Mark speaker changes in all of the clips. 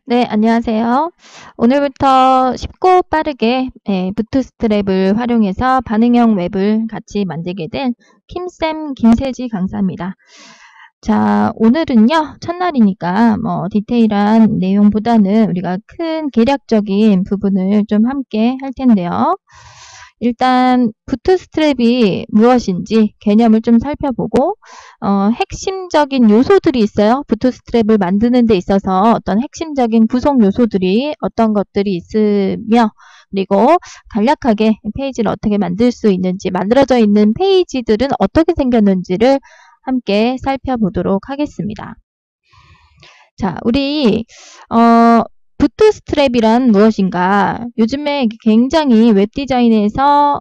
Speaker 1: 네, 안녕하세요. 오늘부터 쉽고 빠르게 부트스트랩을 활용해서 반응형 웹을 같이 만들게 된 킴쌤 김세지 강사입니다. 자, 오늘은요, 첫날이니까 디테일한 내용보다는 우리가 큰 개략적인 부분을 좀 함께 할 텐데요. 일단 부트스트랩이 무엇인지 개념을 좀 살펴보고 핵심적인 요소들이 있어요. 부트스트랩을 만드는 데 있어서 어떤 핵심적인 구성 요소들이 어떤 것들이 있으며 그리고 간략하게 페이지를 어떻게 만들 수 있는지 만들어져 있는 페이지들은 어떻게 생겼는지를 함께 살펴보도록 하겠습니다. 자, 우리 부트스트랩이란 무엇인가? 요즘에 굉장히 웹디자인에서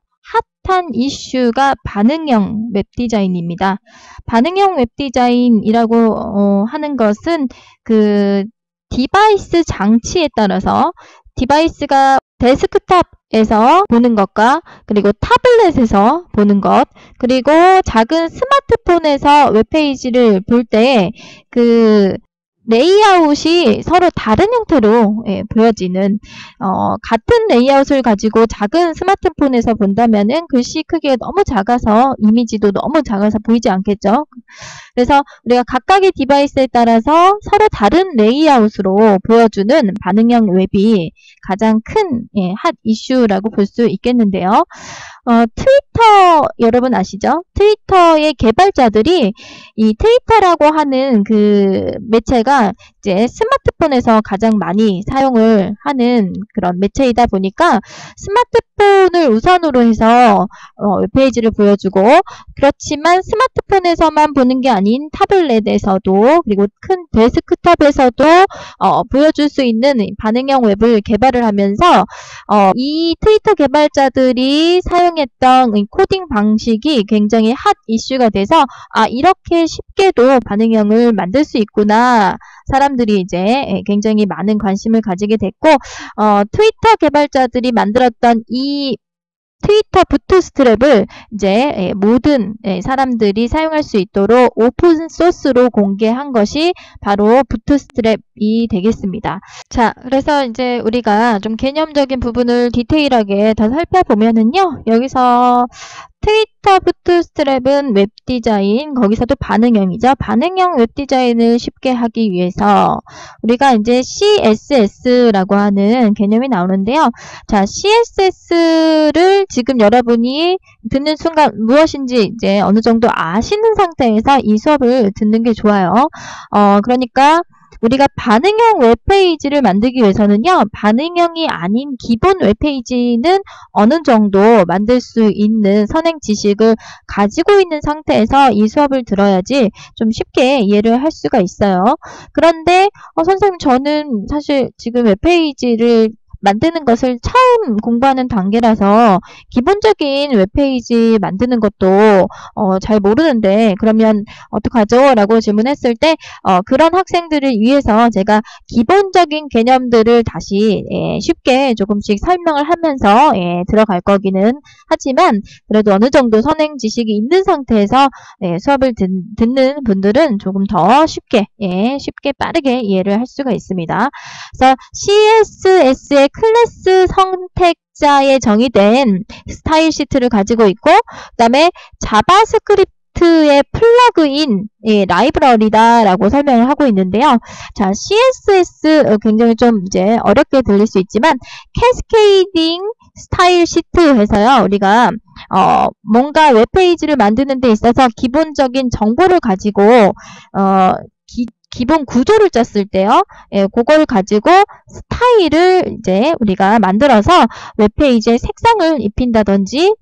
Speaker 1: 핫한 이슈가 반응형 웹디자인입니다. 반응형 웹디자인이라고 하는 것은 그 디바이스 장치에 따라서 디바이스가 데스크탑에서 보는 것과 그리고 타블렛에서 보는 것 그리고 작은 스마트폰에서 웹페이지를 볼 때 레이아웃이 서로 다른 형태로 보여지는 같은 레이아웃을 가지고 작은 스마트폰에서 본다면은 글씨 크기가 너무 작아서 이미지도 너무 작아서 보이지 않겠죠. 그래서 우리가 각각의 디바이스에 따라서 서로 다른 레이아웃으로 보여주는 반응형 웹이 가장 큰 핫 이슈라고 볼 수 있겠는데요. 트위터 여러분 아시죠? 트위터의 개발자들이 이 트위터라고 하는 그 매체가 이제 스마트폰에서 가장 많이 사용을 하는 그런 매체이다 보니까 스마트폰을 우선으로 해서 웹페이지를 보여주고 그렇지만 스마트폰에서만 보는 게 아닌 타블렛에서도 그리고 큰 데스크탑에서도 보여줄 수 있는 반응형 웹을 개발을 하면서 이 트위터 개발자들이 사용했던 코딩 방식이 굉장히 핫 이슈가 돼서 이렇게 쉽게도 반응형을 만들 수 있구나. 사람들이 이제 굉장히 많은 관심을 가지게 됐고 트위터 개발자들이 만들었던 이 트위터 부트스트랩을 이제 모든 사람들이 사용할 수 있도록 오픈 소스로 공개한 것이 바로 부트스트랩이 되겠습니다. 자, 그래서 이제 우리가 좀 개념적인 부분을 디테일하게 더 살펴보면은요. 여기서 트위터 부트스트랩은 웹디자인, 거기서도 반응형이죠. 반응형 웹디자인을 쉽게 하기 위해서 우리가 이제 CSS라고 하는 개념이 나오는데요. 자, CSS를 지금 여러분이 듣는 순간 무엇인지 이제 어느 정도 아시는 상태에서 이 수업을 듣는 게 좋아요. 그러니까 우리가 반응형 웹페이지를 만들기 위해서는요. 반응형이 아닌 기본 웹페이지는 어느 정도 만들 수 있는 선행 지식을 가지고 있는 상태에서 이 수업을 들어야지 좀 쉽게 이해를 할 수가 있어요. 그런데 선생님 저는 사실 지금 웹페이지를 만드는 것을 처음 공부하는 단계라서 기본적인 웹페이지 만드는 것도 잘 모르는데 그러면 어떡하죠? 라고 질문했을 때 그런 학생들을 위해서 제가 기본적인 개념들을 다시 쉽게 조금씩 설명을 하면서 들어갈 거기는 하지만 그래도 어느 정도 선행 지식이 있는 상태에서 수업을 듣는 분들은 조금 더 쉽게 빠르게 이해를 할 수가 있습니다. 그래서 CSS의 클래스 선택자에 정의된 스타일 시트를 가지고 있고 그 다음에 자바스크립트의 플러그인 라이브러리다라고 설명을 하고 있는데요. 자, CSS 굉장히 좀 이제 어렵게 들릴 수 있지만 캐스케이딩 스타일 시트 해서요. 우리가 뭔가 웹페이지를 만드는 데 있어서 기본적인 정보를 가지고 기본 구조를 짰을 때요. 그걸 가지고 스타일을 이제 우리가 만들어서 웹페이지에 색상을 입힌다든지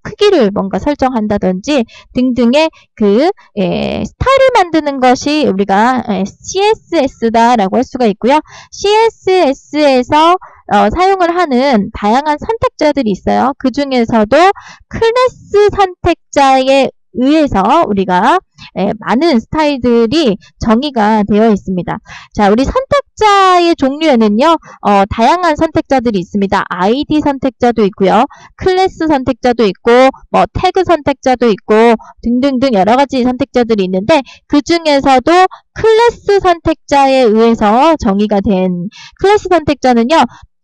Speaker 1: 크기를 뭔가 설정한다든지 등등의 스타일을 만드는 것이 우리가 CSS다라고 할 수가 있고요. CSS에서 사용을 하는 다양한 선택자들이 있어요. 그 중에서도 클래스 선택자에 의해서 우리가 많은 스타일들이 정의가 되어 있습니다. 자, 우리 선택자의 종류에는요, 다양한 선택자들이 있습니다. ID 선택자도 있고요, 클래스 선택자도 있고, 뭐 태그 선택자도 있고 등등등 여러 가지 선택자들이 있는데 그 중에서도 클래스 선택자에 의해서 정의가 된 클래스 선택자는요,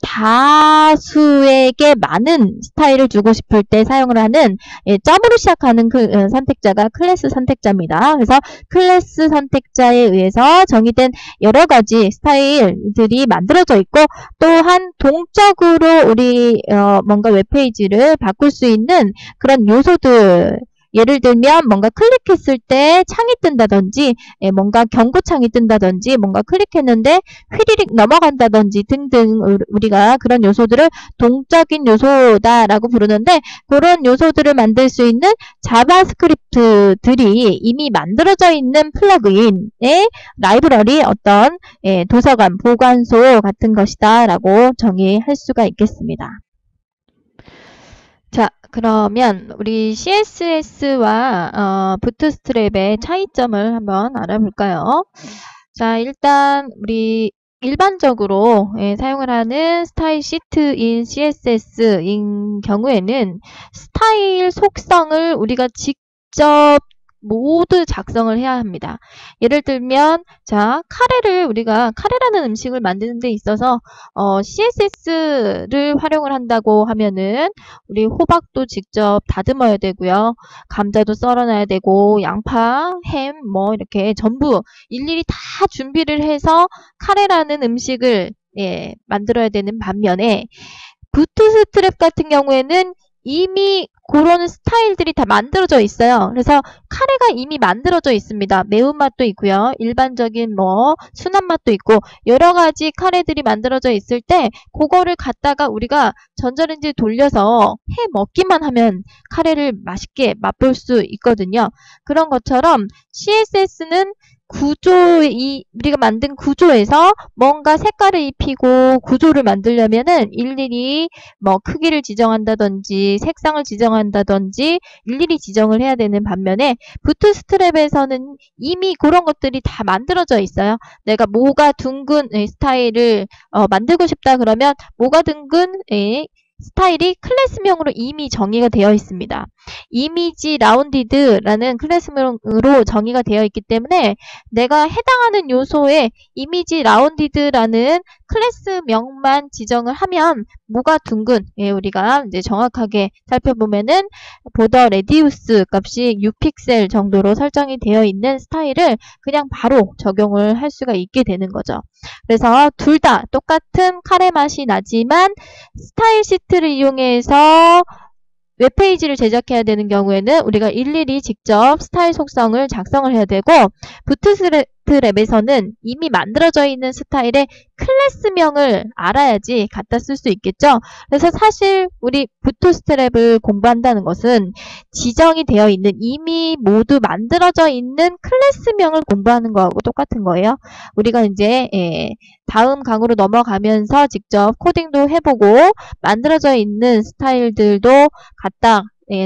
Speaker 1: 다수에게 많은 스타일을 주고 싶을 때 사용을 하는 점으로 시작하는 그 선택자가 클래스 선택자입니다. 그래서 클래스 선택자에 의해서 정의된 여러 가지 스타일들이 만들어져 있고 또한 동적으로 우리 뭔가 웹페이지를 바꿀 수 있는 그런 요소들 예를 들면 뭔가 클릭했을 때 창이 뜬다든지 뭔가 경고창이 뜬다든지 뭔가 클릭했는데 휘리릭 넘어간다든지 등등 우리가 그런 요소들을 동적인 요소다라고 부르는데 그런 요소들을 만들 수 있는 자바스크립트들이 이미 만들어져 있는 플러그인의 라이브러리 어떤 도서관, 보관소 같은 것이다 라고 정의할 수가 있겠습니다. 자, 그러면 우리 CSS와 부트스트랩의 차이점을 한번 알아볼까요? 자, 일단 우리 일반적으로 사용을 하는 스타일 시트인 CSS인 경우에는 스타일 속성을 우리가 직접 모두 작성을 해야 합니다. 예를 들면 자 카레라는 음식을 만드는 데 있어서 CSS를 활용을 한다고 하면은 우리 호박도 직접 다듬어야 되고요. 감자도 썰어놔야 되고 양파, 햄 뭐 이렇게 전부 일일이 다 준비를 해서 카레라는 음식을 만들어야 되는 반면에 부트스트랩 같은 경우에는 이미 그런 스타일들이 다 만들어져 있어요. 그래서 카레가 이미 만들어져 있습니다. 매운맛도 있고요. 일반적인 뭐 순한 맛도 있고 여러 가지 카레들이 만들어져 있을 때 그거를 갖다가 우리가 전자레인지에 돌려서 해 먹기만 하면 카레를 맛있게 맛볼 수 있거든요. 그런 것처럼 CSS는 우리가 만든 구조에서 뭔가 색깔을 입히고 구조를 만들려면은 일일이 뭐 크기를 지정한다든지 색상을 지정한다든지 일일이 지정을 해야 되는 반면에 부트스트랩에서는 이미 그런 것들이 다 만들어져 있어요. 내가 모가 둥근 스타일을 만들고 싶다 그러면 모가 둥근 스타일이 클래스명으로 이미 정의가 되어 있습니다. 이미지 라운디드라는 클래스명으로 정의가 되어 있기 때문에 내가 해당하는 요소에 이미지 라운디드라는 클래스명만 지정을 하면 모가 둥근 우리가 이제 정확하게 살펴보면은 보더 레디우스 값이 6픽셀 정도로 설정이 되어 있는 스타일을 그냥 바로 적용을 할 수가 있게 되는 거죠. 그래서 둘 다 똑같은 카레 맛이 나지만 스타일 시트를 이용해서 웹페이지를 제작해야 되는 경우에는 우리가 일일이 직접 스타일 속성을 작성을 해야 되고 부트스트랩에서는 이미 만들어져 있는 스타일의 클래스명을 알아야지 갖다 쓸 수 있겠죠. 그래서 사실 우리 부트스트랩을 공부한다는 것은 지정이 되어 있는 이미 모두 만들어져 있는 클래스명을 공부하는 거하고 똑같은 거예요. 우리가 이제 다음 강으로 넘어가면서 직접 코딩도 해보고 만들어져 있는 스타일들도 갖다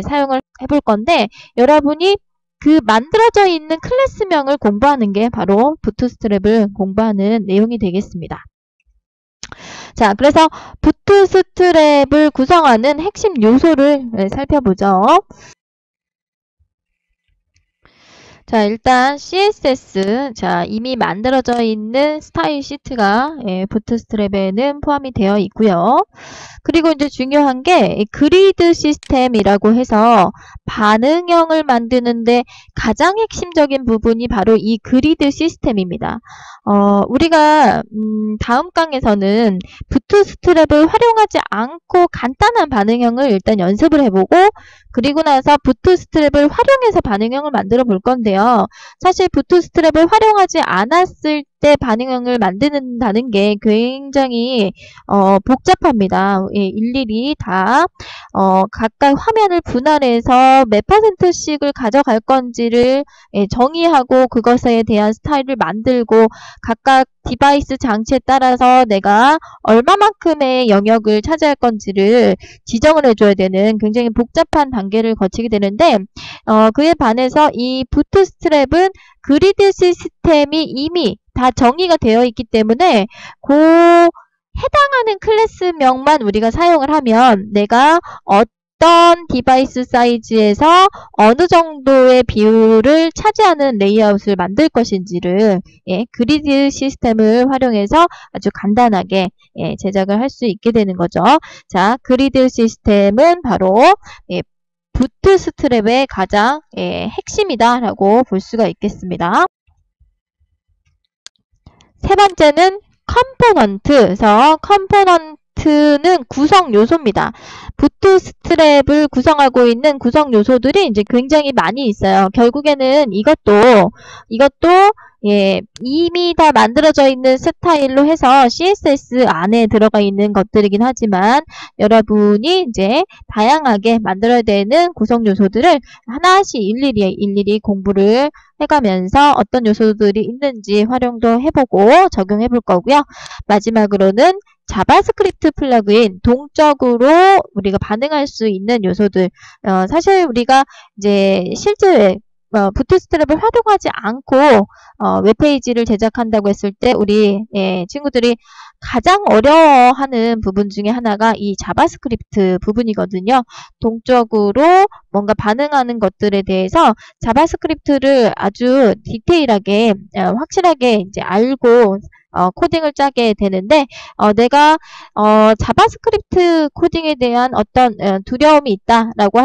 Speaker 1: 사용을 해볼 건데 여러분이 그 만들어져 있는 클래스명을 공부하는 게 바로 부트스트랩을 공부하는 내용이 되겠습니다. 자, 그래서 부트스트랩을 구성하는 핵심 요소를 살펴보죠. 자, 일단 CSS, 자, 이미 만들어져 있는 스타일 시트가 부트스트랩에는 포함이 되어 있고요. 그리고 이제 중요한 게 그리드 시스템이라고 해서 반응형을 만드는데 가장 핵심적인 부분이 바로 이 그리드 시스템입니다. 우리가 다음 강에서는 부트스트랩을 활용하지 않고 간단한 반응형을 일단 연습을 해보고 그리고 나서 부트스트랩을 활용해서 반응형을 만들어 볼 건데요. 사실 부트스트랩을 활용하지 않았을 때 반응형을 만드는다는 게 굉장히 복잡합니다. 일일이 다 각각 화면을 분할해서 몇 %씩을 가져갈 건지를 정의하고 그것에 대한 스타일을 만들고 각각 디바이스 장치에 따라서 내가 얼마만큼의 영역을 차지할 건지를 지정을 해줘야 되는 굉장히 복잡한 단계를 거치게 되는데 그에 반해서 이 부트스트랩은 그리드 시스템이 이미 다 정의가 되어 있기 때문에 그 해당하는 클래스명만 우리가 사용을 하면 내가 어떤 디바이스 사이즈에서 어느 정도의 비율을 차지하는 레이아웃을 만들 것인지를 그리드 시스템을 활용해서 아주 간단하게 제작을 할 수 있게 되는 거죠. 자, 그리드 시스템은 바로 부트스트랩의 가장 핵심이다라고 볼 수가 있겠습니다. 세 번째는 컴포넌트. 그래서 컴포넌트는 구성 요소입니다. 부트스트랩을 구성하고 있는 구성 요소들이 이제 굉장히 많이 있어요. 결국에는 이것도 이미 다 만들어져 있는 스타일로 해서 CSS 안에 들어가 있는 것들이긴 하지만 여러분이 이제 다양하게 만들어야 되는 구성 요소들을 하나씩 일일이 공부를 해가면서 어떤 요소들이 있는지 활용도 해보고 적용해 볼 거고요. 마지막으로는 자바스크립트 플러그인, 동적으로 우리가 반응할 수 있는 요소들. 사실 우리가 이제 실제 부트스트랩을 활용하지 않고 웹페이지를 제작한다고 했을 때 우리 친구들이 가장 어려워하는 부분 중에 하나가 이 자바스크립트 부분이거든요. 동적으로 뭔가 반응하는 것들에 대해서 자바스크립트를 아주 디테일하게 확실하게 이제 알고 코딩을 짜게 되는데 내가 자바스크립트 코딩에 대한 어떤 두려움이 있다라고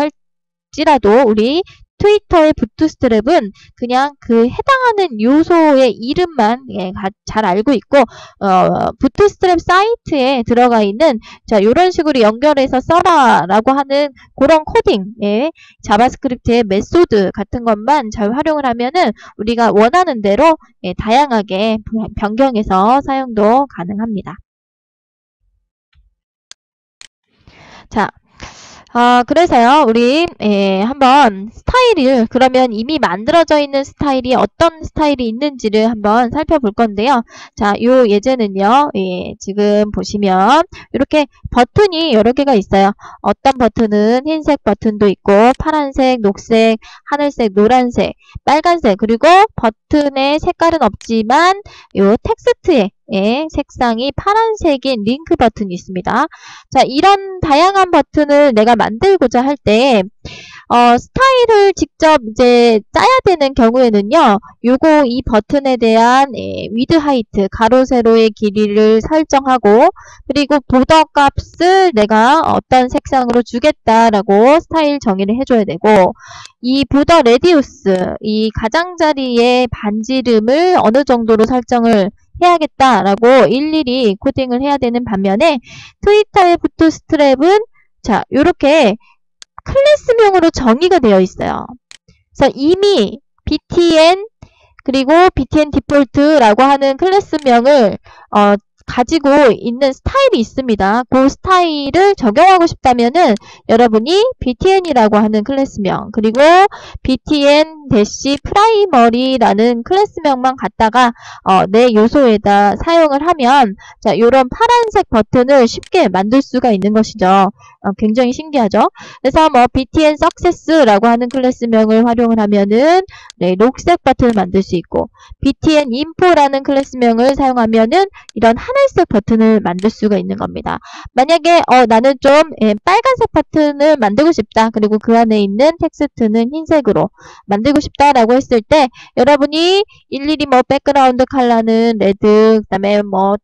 Speaker 1: 할지라도 우리 트위터의 부트스트랩은 그냥 그 해당하는 요소의 이름만 잘 알고 있고 부트스트랩 사이트에 들어가 있는 자 이런 식으로 연결해서 써라라고 하는 그런 코딩 자바스크립트의 메소드 같은 것만 잘 활용을 하면은 우리가 원하는 대로 다양하게 변경해서 사용도 가능합니다. 자. 그래서요, 우리, 한번 스타일을, 그러면 이미 만들어져 있는 스타일이 어떤 스타일이 있는지를 한번 살펴볼 건데요. 자, 요 예제는요, 지금 보시면, 이렇게 버튼이 여러 개가 있어요. 어떤 버튼은 흰색 버튼도 있고, 파란색, 녹색, 하늘색, 노란색, 빨간색, 그리고 버튼의 색깔은 없지만, 요 텍스트에 색상이 파란색인 링크 버튼이 있습니다. 자, 이런 다양한 버튼을 내가 만들고자 할 때, 스타일을 직접 이제 짜야 되는 경우에는요, 이 버튼에 대한 위드 하이트, 가로, 세로의 길이를 설정하고, 그리고 보더 값을 내가 어떤 색상으로 주겠다라고 스타일 정의를 해줘야 되고, 이 보더 레디우스, 이 가장자리의 반지름을 어느 정도로 설정을 해야겠다라고 일일이 코딩을 해야 되는 반면에 트위터의 부트스트랩은 자, 요렇게 클래스명으로 정의가 되어 있어요. 그래서 이미 btn 그리고 btn 디폴트라고 하는 클래스명을 가지고 있는 스타일이 있습니다. 그 스타일을 적용하고 싶다면은 여러분이 btn이라고 하는 클래스명 그리고 btn-primary라는 클래스명만 갖다가 내 요소에다 사용을 하면 자, 요런 파란색 버튼을 쉽게 만들 수가 있는 것이죠. 굉장히 신기하죠? 그래서 뭐 btn success라고 하는 클래스명을 활용을 하면은 녹색 버튼을 만들 수 있고 btn info라는 클래스명을 사용하면은 이런 하늘색 버튼을 만들 수가 있는 겁니다. 만약에 나는 좀 빨간색 버튼을 만들고 싶다. 그리고 그 안에 있는 텍스트는 흰색으로 만들고 싶다라고 했을 때 여러분이 일일이 뭐 백그라운드 컬러는 레드, 그다음에 뭐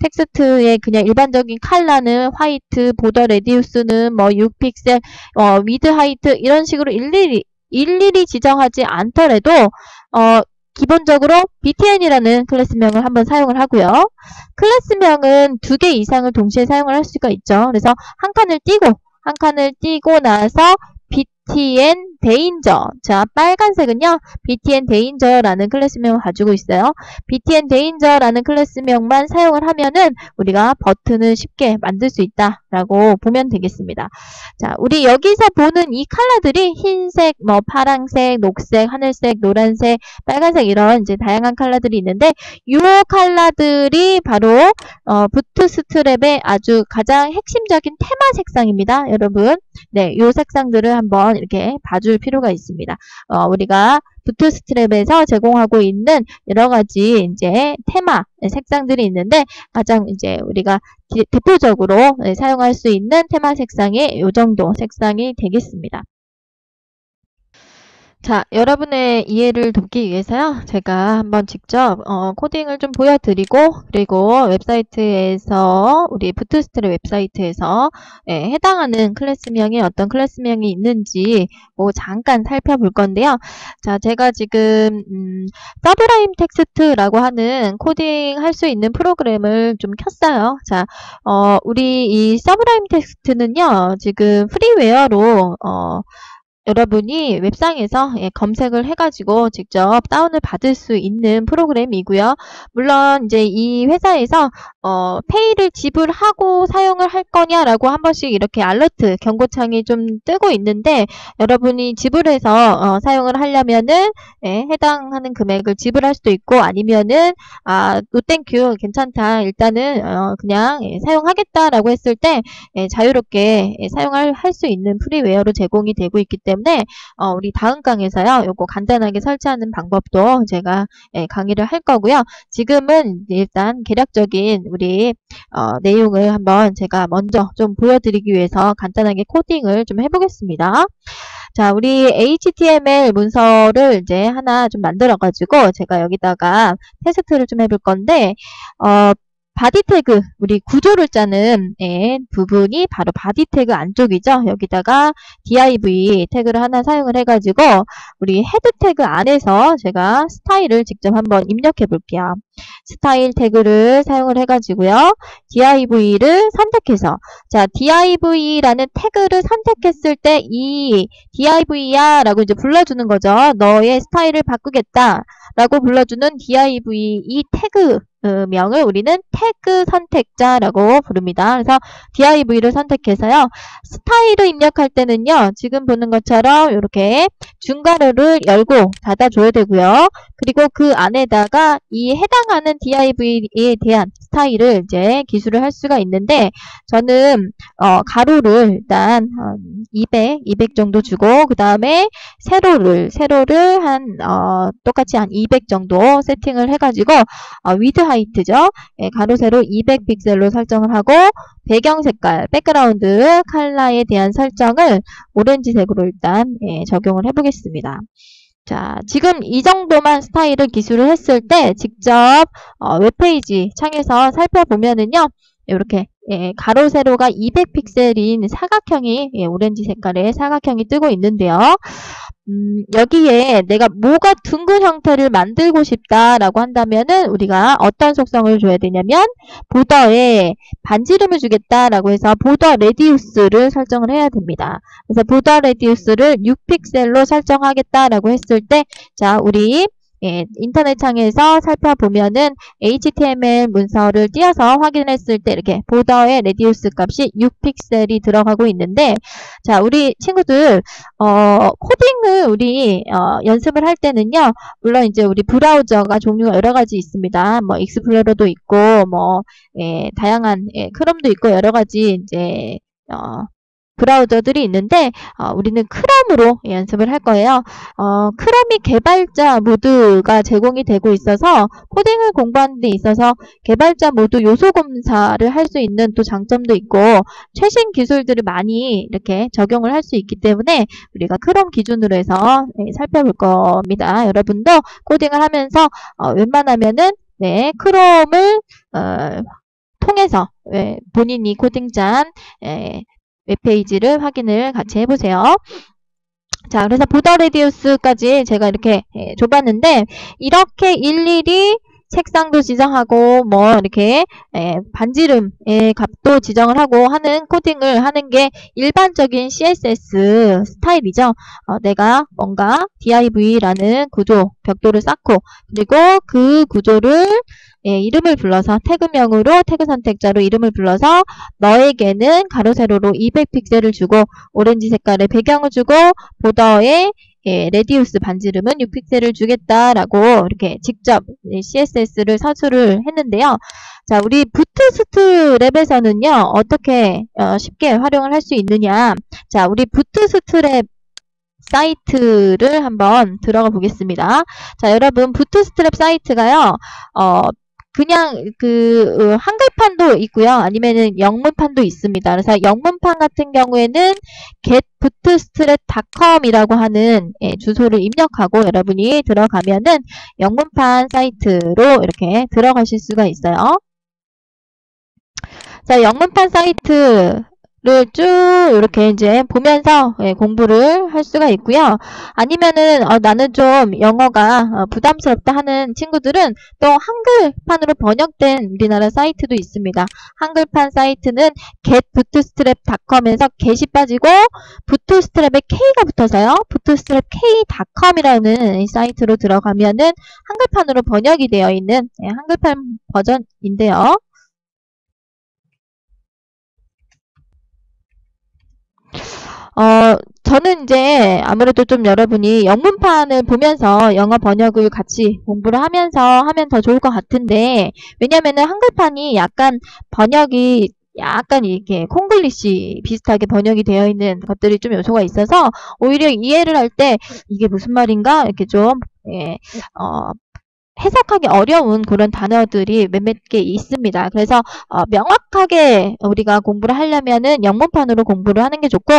Speaker 1: 텍스트의 그냥 일반적인 컬러는 화이트, 보더 레디우스는 뭐 6픽셀, 위드 하이트 이런 식으로 일일이 지정하지 않더라도 기본적으로 btn이라는 클래스명을 한번 사용을 하고요. 클래스명은 2개 이상을 동시에 사용을 할 수가 있죠. 그래서 한 칸을 띄고 나서 btn danger. 자, 빨간색은요. btn danger라는 클래스명을 가지고 있어요. btn danger라는 클래스명만 사용을 하면은 우리가 버튼을 쉽게 만들 수 있다라고 보면 되겠습니다. 자, 우리 여기서 보는 이 컬러들이 흰색, 뭐 파란색, 녹색, 하늘색, 노란색, 빨간색 이런 이제 다양한 컬러들이 있는데 이 컬러들이 바로 부트스트랩의 아주 가장 핵심적인 테마 색상입니다. 여러분. 네, 요 색상들을 한번 이렇게 봐줄 필요가 있습니다. 우리가 부트스트랩에서 제공하고 있는 여러 가지 이제 테마 색상들이 있는데 가장 이제 우리가 대표적으로 사용할 수 있는 테마 색상이 요 정도 색상이 되겠습니다. 자, 여러분의 이해를 돕기 위해서요. 제가 한번 직접 코딩을 좀 보여드리고 그리고 웹사이트에서 우리 부트스트랩 웹사이트에서 해당하는 클래스명이 어떤 클래스명이 있는지 뭐 잠깐 살펴볼 건데요. 자, 제가 지금 서브라임 텍스트라고 하는 코딩 할 수 있는 프로그램을 좀 켰어요. 자, 우리 이 서브라임 텍스트는요. 지금 프리웨어로 여러분이 웹상에서 검색을 해가지고 직접 다운을 받을 수 있는 프로그램이고요. 물론 이제 이 회사에서 페이를 지불하고 사용을 할 거냐라고 한 번씩 이렇게 알러트 경고창이 좀 뜨고 있는데 여러분이 지불해서 사용을 하려면은 해당하는 금액을 지불할 수도 있고 아니면은 노 땡큐 괜찮다 일단은 그냥 사용하겠다라고 했을 때 자유롭게 사용할 수 있는 프리웨어로 제공이 되고 있기 때문에 우리 다음 강에서요. 요거 간단하게 설치하는 방법도 제가 강의를 할 거고요. 지금은 일단 개략적인 우리 내용을 한번 제가 먼저 좀 보여드리기 위해서 간단하게 코딩을 좀 해보겠습니다. 자, 우리 HTML 문서를 이제 하나 좀 만들어가지고 제가 여기다가 테스트를 좀 해볼 건데 바디 태그, 우리 구조를 짜는 부분이 바로 바디 태그 안쪽이죠. 여기다가 div 태그를 하나 사용을 해가지고 우리 헤드 태그 안에서 제가 스타일을 직접 한번 입력해 볼게요. 스타일 태그를 사용을 해가지고요. div를 선택해서 자, div라는 태그를 선택했을 때 이 div야 라고 이제 불러주는 거죠. 너의 스타일을 바꾸겠다 라고 불러주는 div 이 태그 명을 우리는 태그 선택자라고 부릅니다. 그래서 div를 선택해서요. 스타일을 입력할 때는요. 지금 보는 것처럼 이렇게 중괄호를 열고 닫아줘야 되고요. 그리고 그 안에다가 이 해당하는 div에 대한 스타일을 이제 기술을 할 수가 있는데 저는 가로를 일단 200 정도 주고 그 다음에 세로를 한 똑같이 한 200 정도 세팅을 해가지고 위드 하이트죠. 가로 세로 200 픽셀로 설정을 하고 배경 색깔, 백그라운드 컬러에 대한 설정을 오렌지색으로 일단 적용을 해보겠습니다. 자, 지금 이 정도만 스타일을 기술을 했을 때 직접 웹페이지 창에서 살펴보면은요. 이렇게 가로 세로가 200 픽셀인 사각형이 오렌지 색깔의 사각형이 뜨고 있는데요. 여기에 내가 뭐가 둥근 형태를 만들고 싶다라고 한다면은 우리가 어떤 속성을 줘야 되냐면 보더에 반지름을 주겠다라고 해서 보더 레디우스를 설정을 해야 됩니다. 그래서 보더 레디우스를 6픽셀로 설정하겠다라고 했을 때 자, 우리 인터넷 창에서 살펴보면은 HTML 문서를 띄어서 확인했을 때 이렇게 보더의 레디우스 값이 6픽셀이 들어가고 있는데 자, 우리 친구들 코딩을 우리 연습을 할 때는요. 물론 이제 우리 브라우저가 종류가 여러 가지 있습니다. 뭐 익스플로러도 있고 뭐 다양한 크롬도 있고 여러 가지 이제 브라우저들이 있는데 우리는 크롬으로 연습을 할 거예요. 크롬이 개발자 모드가 제공이 되고 있어서 코딩을 공부하는 데 있어서 개발자 모드 요소 검사를 할 수 있는 또 장점도 있고 최신 기술들을 많이 이렇게 적용을 할 수 있기 때문에 우리가 크롬 기준으로 해서 살펴볼 겁니다. 여러분도 코딩을 하면서 웬만하면은 크롬을 통해서 본인이 코딩 짠 웹페이지를 확인을 같이 해보세요. 자, 그래서 보더 레디우스까지 제가 이렇게 줘봤는데 이렇게 일일이 색상도 지정하고 뭐 이렇게 반지름의 값도 지정을 하고 하는 코딩을 하는 게 일반적인 CSS 스타일이죠. 내가 뭔가 div라는 구조, 벽돌을 쌓고 그리고 그 구조를 이름을 불러서 태그명으로 태그 선택자로 이름을 불러서 너에게는 가로 세로로 200 픽셀을 주고 오렌지 색깔의 배경을 주고 보더에 예, 레디우스 반지름은 6픽셀을 주겠다라고 이렇게 직접 CSS를 서술을 했는데요. 자, 우리 부트스트랩에서는요, 어떻게 쉽게 활용을 할 수 있느냐. 자, 우리 부트스트랩 사이트를 한번 들어가 보겠습니다. 자, 여러분, 부트스트랩 사이트가요, 그냥 한글판도 있고요. 아니면은 영문판도 있습니다. 그래서 영문판 같은 경우에는 getbootstrap.com이라고 하는 주소를 입력하고 여러분이 들어가면은 영문판 사이트로 이렇게 들어가실 수가 있어요. 자, 영문판 사이트를 쭉 이렇게 이제 보면서 공부를 할 수가 있고요. 아니면은 나는 좀 영어가 부담스럽다 하는 친구들은 또 한글판으로 번역된 우리나라 사이트도 있습니다. 한글판 사이트는 getbootstrap.com에서 get이 빠지고 bootstrap에 k가 붙어서요. bootstrapk.com이라는 사이트로 들어가면은 한글판으로 번역이 되어 있는 한글판 버전인데요. 저는 이제 아무래도 좀 여러분이 영문판을 보면서 영어 번역을 같이 공부를 하면서 하면 더 좋을 것 같은데, 왜냐면은 한글판이 약간 번역이 약간 이렇게 콩글리시 비슷하게 번역이 되어 있는 것들이 좀 요소가 있어서 오히려 이해를 할 때 이게 무슨 말인가 이렇게 좀 해석하기 어려운 그런 단어들이 몇몇 개 있습니다. 그래서 명확하게 우리가 공부를 하려면은 영문판으로 공부를 하는 게 좋고,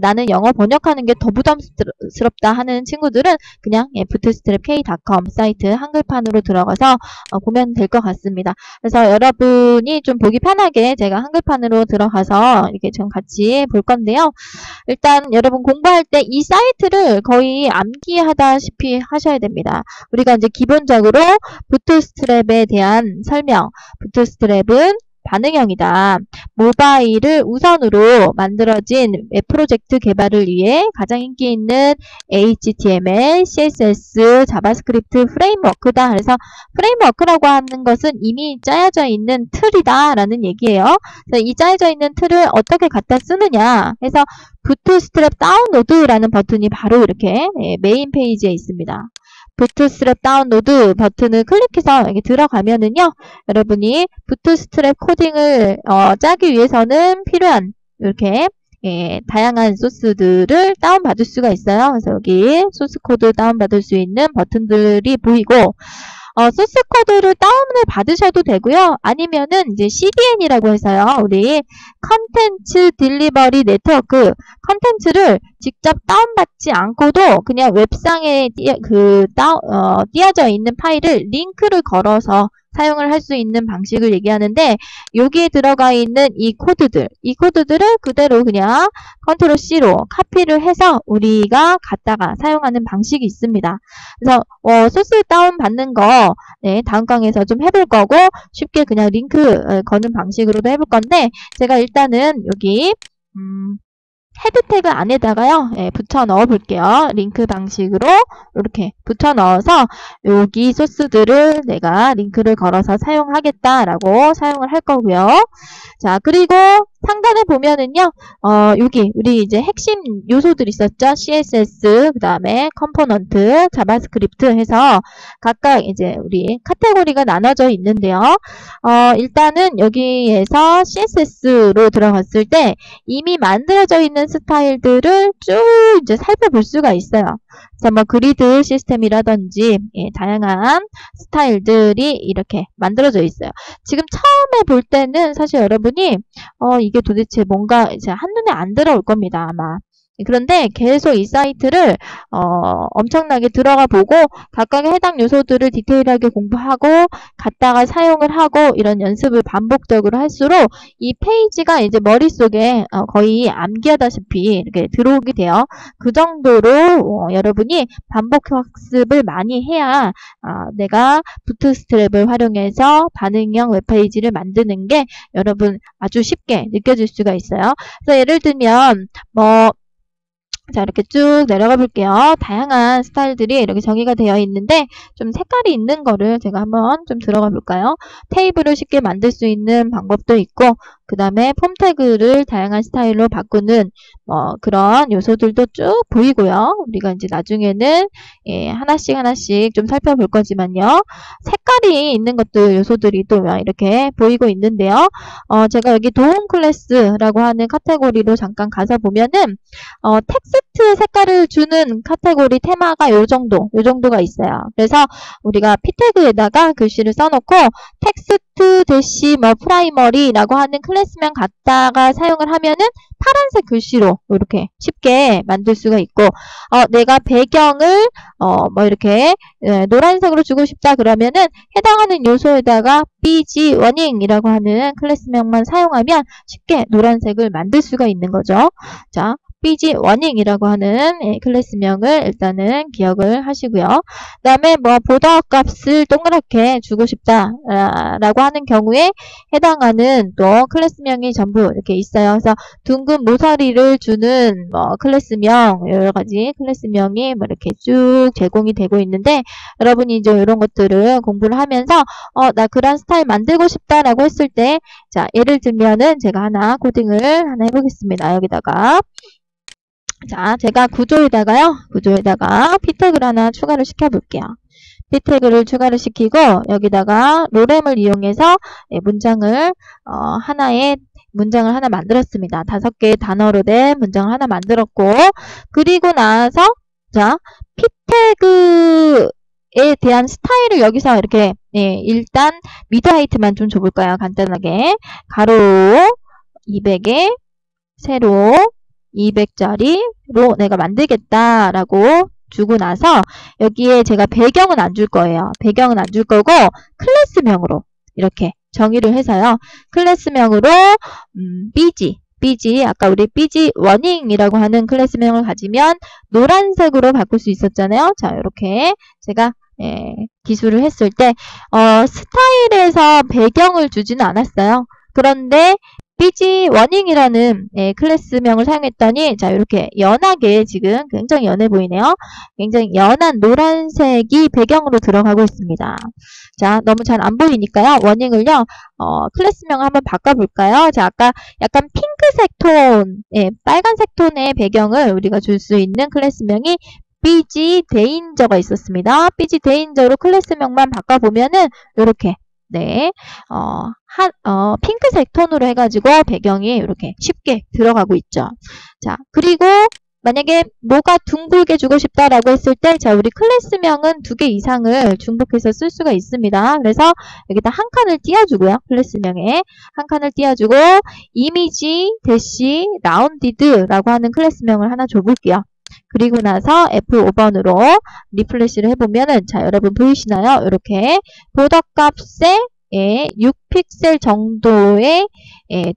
Speaker 1: 나는 영어 번역하는 게 더 부담스럽다 하는 친구들은 그냥 bootstrapk.com 사이트 한글판으로 들어가서 보면 될 것 같습니다. 그래서 여러분이 좀 보기 편하게 제가 한글판으로 들어가서 이렇게 좀 같이 볼 건데요. 일단 여러분 공부할 때 이 사이트를 거의 암기하다시피 하셔야 됩니다. 우리가 이제 기본적으로 부트스트랩에 대한 설명, 부트스트랩은 반응형이다. 모바일을 우선으로 만들어진 웹 프로젝트 개발을 위해 가장 인기 있는 HTML, CSS, 자바스크립트 프레임워크다. 그래서 프레임워크라고 하는 것은 이미 짜여져 있는 틀이다 라는 얘기예요. 그래서 이 짜여져 있는 틀을 어떻게 갖다 쓰느냐 해서 부트스트랩 다운로드라는 버튼이 바로 이렇게 메인 페이지에 있습니다. 부트스트랩 다운로드 버튼을 클릭해서 여기 들어가면은요, 여러분이 부트스트랩 코딩을 짜기 위해서는 필요한 이렇게 다양한 소스들을 다운받을 수가 있어요. 그래서 여기 소스 코드 다운받을 수 있는 버튼들이 보이고, 소스 코드를 다운을 받으셔도 되고요. 아니면은 이제 CDN이라고 해서요. 우리 컨텐츠 딜리버리 네트워크 컨텐츠를 직접 다운받지 않고도 그냥 웹상에 띄어져 있는 파일을 링크를 걸어서 사용을 할 수 있는 방식을 얘기하는데, 여기에 들어가 있는 이 코드들을 그대로 그냥 컨트롤 C로 카피를 해서 우리가 갖다가 사용하는 방식이 있습니다. 그래서 소스 다운 받는 거 다음 강의에서 좀 해볼 거고, 쉽게 그냥 링크 거는 방식으로도 해볼 건데, 제가 일단은 여기 헤드 태그 안에다가요, 붙여 넣어 볼게요. 링크 방식으로 이렇게 붙여 넣어서 여기 소스들을 내가 링크를 걸어서 사용하겠다라고 사용을 할 거고요. 자, 그리고 상단에 보면은요, 여기 우리 이제 핵심 요소들 있었죠? CSS, 그 다음에 컴포넌트, 자바스크립트 해서 각각 이제 우리 카테고리가 나눠져 있는데요. 일단은 여기에서 CSS로 들어갔을 때 이미 만들어져 있는 스타일들을 쭉 이제 살펴볼 수가 있어요. 그래서 뭐 그리드 시스템이라든지 다양한 스타일들이 이렇게 만들어져 있어요. 지금 처음에 볼 때는 사실 여러분이 이게 도대체 뭔가 이제 한눈에 안 들어올 겁니다, 아마. 그런데 계속 이 사이트를 엄청나게 들어가 보고 각각의 해당 요소들을 디테일하게 공부하고 갖다가 사용을 하고 이런 연습을 반복적으로 할수록 이 페이지가 이제 머릿속에 거의 암기하다시피 이렇게 들어오게 돼요. 그 정도로 여러분이 반복 학습을 많이 해야 내가 부트스트랩을 활용해서 반응형 웹페이지를 만드는 게 여러분 아주 쉽게 느껴질 수가 있어요. 그래서 예를 들면 자, 이렇게 쭉 내려가 볼게요. 다양한 스타일들이 이렇게 정의가 되어 있는데 좀 색깔이 있는 거를 제가 한번 좀 들어가 볼까요? 테이블을 쉽게 만들 수 있는 방법도 있고, 그 다음에 폼 태그를 다양한 스타일로 바꾸는 그런 요소들도 쭉 보이고요. 우리가 이제 나중에는 하나씩 좀 살펴볼 거지만요. 색깔이 있는 것들 요소들이 또 이렇게 보이고 있는데요. 제가 여기 도움 클래스라고 하는 카테고리로 잠깐 가서 보면은 텍스트 색깔을 주는 카테고리 테마가 요 정도가 있어요. 그래서 우리가 p 태그에다가 글씨를 써놓고 텍스트 대시 프라이머리라고 하는 클래스명 갖다가 사용을 하면은 파란색 글씨로 이렇게 쉽게 만들 수가 있고, 내가 배경을 이렇게 노란색으로 주고 싶다 그러면은 해당하는 요소에다가 BG 워닝이라고 하는 클래스명만 사용하면 쉽게 노란색을 만들 수가 있는 거죠. 자, BG 워닝이라고 하는 클래스명을 일단은 기억을 하시고요. 그 다음에 보더 값을 동그랗게 주고 싶다 라고 하는 경우에 해당하는 또 클래스명이 전부 이렇게 있어요. 그래서 둥근 모서리를 주는 클래스명, 여러가지 클래스명이 이렇게 쭉 제공이 되고 있는데, 여러분이 이제 이런 것들을 공부를 하면서 나 그런 스타일 만들고 싶다라고 했을 때, 자, 예를 들면은 제가 하나 코딩을 하나 해보겠습니다. 여기다가 자, 제가 구조에다가 p 태그를 하나 추가를 시켜볼게요. p 태그를 추가를 시키고 여기다가 로렘을 이용해서 문장을 하나의 문장을 하나 만들었습니다. 5개의 단어로 된 문장을 하나 만들었고, 그리고 나서 자, p 태그에 대한 스타일을 여기서 이렇게 일단 미드 하이트만 좀 줘볼까요? 간단하게 가로 200에 세로 200짜리로 내가 만들겠다라고 주고 나서 여기에 제가 배경은 안 줄 거예요. 배경은 안 줄 거고 클래스명으로 이렇게 정의를 해서요. 클래스명으로 BG 아까 우리 BG 워닝이라고 하는 클래스명을 가지면 노란색으로 바꿀 수 있었잖아요. 자, 이렇게 제가 기술을 했을 때 스타일에서 배경을 주지는 않았어요. 그런데 BG 워닝이라는 클래스명을 사용했더니 자, 이렇게 연하게 지금 굉장히 연해 보이네요. 굉장히 연한 노란색이 배경으로 들어가고 있습니다. 자, 너무 잘 안 보이니까요. 워닝을요. 클래스명을 한번 바꿔볼까요? 자, 아까 약간 핑크색 톤, 빨간색 톤의 배경을 우리가 줄 수 있는 클래스명이 BG 데인저가 있었습니다. BG 데인저로 클래스명만 바꿔보면은 이렇게 핑크색 톤으로 해가지고 배경이 이렇게 쉽게 들어가고 있죠. 자, 그리고 만약에 뭐가 둥글게 주고 싶다라고 했을 때, 자, 우리 클래스명은 2개 이상을 중복해서 쓸 수가 있습니다. 그래서 여기다 한 칸을 띄워주고요. 클래스명에 한 칸을 띄워주고 이미지 대시 라운디드라고 하는 클래스명을 하나 줘볼게요. 그리고 나서 F5번으로 리플래시를 해보면은, 자, 여러분 보이시나요? 이렇게 보더 값에 6픽셀 정도의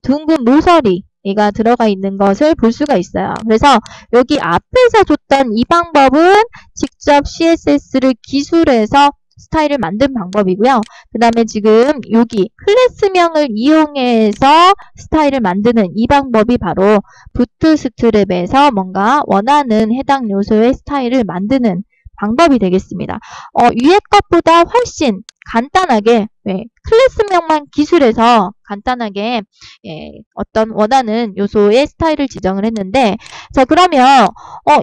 Speaker 1: 둥근 모서리가 들어가 있는 것을 볼 수가 있어요. 그래서 여기 앞에서 줬던 이 방법은 직접 CSS를 기술해서 스타일을 만든 방법이고요. 그 다음에 지금 여기 클래스명을 이용해서 스타일을 만드는 이 방법이 바로 부트스트랩에서 뭔가 원하는 해당 요소의 스타일을 만드는 방법이 되겠습니다. 위에 것보다 훨씬 간단하게 클래스명만 기술해서 간단하게 어떤 원하는 요소의 스타일을 지정을 했는데, 자, 그러면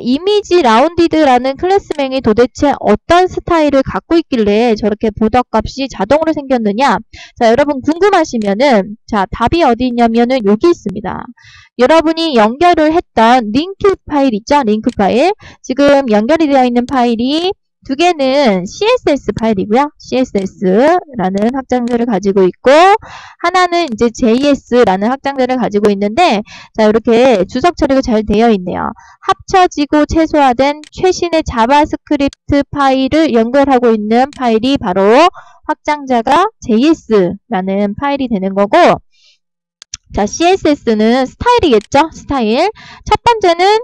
Speaker 1: 이미지 라운디드라는 클래스명이 도대체 어떤 스타일을 갖고 있길래 저렇게 보더 값이 자동으로 생겼느냐? 자, 여러분 궁금하시면은 자, 답이 어디 있냐면은 여기 있습니다. 여러분이 연결을 했던 링크 파일 있죠? 링크 파일. 지금 연결이 되어 있는 파일이 2개는 CSS 파일이고요. CSS라는 확장자를 가지고 있고, 하나는 이제 JS라는 확장자를 가지고 있는데, 자, 이렇게 주석 처리가 잘 되어 있네요. 합쳐지고 최소화된 최신의 자바스크립트 파일을 연결하고 있는 파일이 바로 확장자가 JS라는 파일이 되는 거고, 자, CSS는 스타일이겠죠? 스타일. 첫 번째는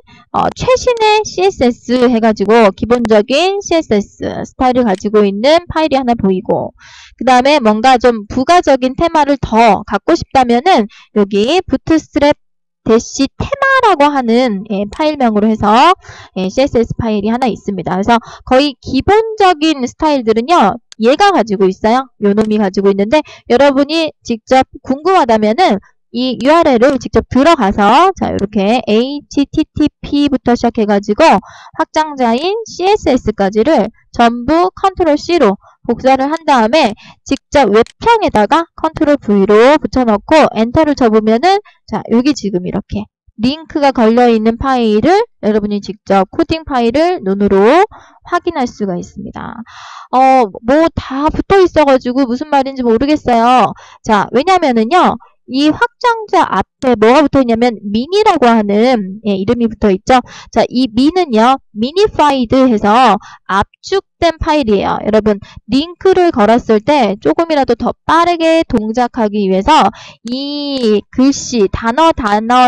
Speaker 1: 최신의 CSS 해가지고 기본적인 CSS 스타일을 가지고 있는 파일이 하나 보이고, 그 다음에 뭔가 좀 부가적인 테마를 더 갖고 싶다면은 여기 부트스트랩 대시 테마라고 하는 파일명으로 해서 CSS 파일이 하나 있습니다. 그래서 거의 기본적인 스타일들은요, 얘가 가지고 있어요. 요 놈이 가지고 있는데, 여러분이 직접 궁금하다면은 이 URL을 직접 들어가서 자 이렇게 http부터 시작해가지고 확장자인 CSS까지를 전부 컨트롤 C로 복사를 한 다음에 직접 웹창에다가 컨트롤 V로 붙여넣고 엔터를 쳐보면은 자 여기 지금 이렇게 링크가 걸려있는 파일을 여러분이 직접 코딩 파일을 눈으로 확인할 수가 있습니다. 뭐 다 붙어 있어가지고 무슨 말인지 모르겠어요. 자, 왜냐면은요, 이 확장자 앞에 뭐가 붙어 있냐면 미니라고 하는 이름이 붙어 있죠. 자, 이 미는요, 미니파이드 해서 압축된 파일이에요. 여러분, 링크를 걸었을 때 조금이라도 더 빠르게 동작하기 위해서 이 글씨, 단어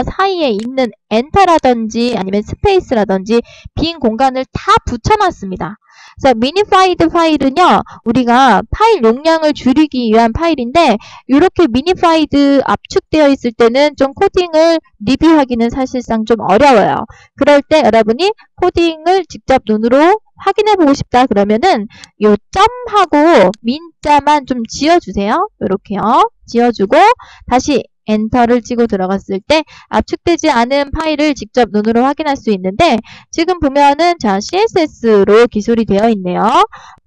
Speaker 1: 사이에 있는 엔터라든지 아니면 스페이스라든지 빈 공간을 다 붙여놨습니다. 그래서 미니파이드 파일은요, 우리가 파일 용량을 줄이기 위한 파일인데, 이렇게 미니파이드 압축되어 있을 때는 좀 코딩을 리뷰하기는 사실상 좀 어려워요. 그럴 때 여러분이 코딩을 직접 눈으로 확인해보고 싶다 그러면은, 요 점하고 민자만 좀 지어주세요. 이렇게요. 지어주고, 다시 엔터를 치고 들어갔을 때 압축되지 않은 파일을 직접 눈으로 확인할 수 있는데 지금 보면은 자 CSS로 기술이 되어 있네요.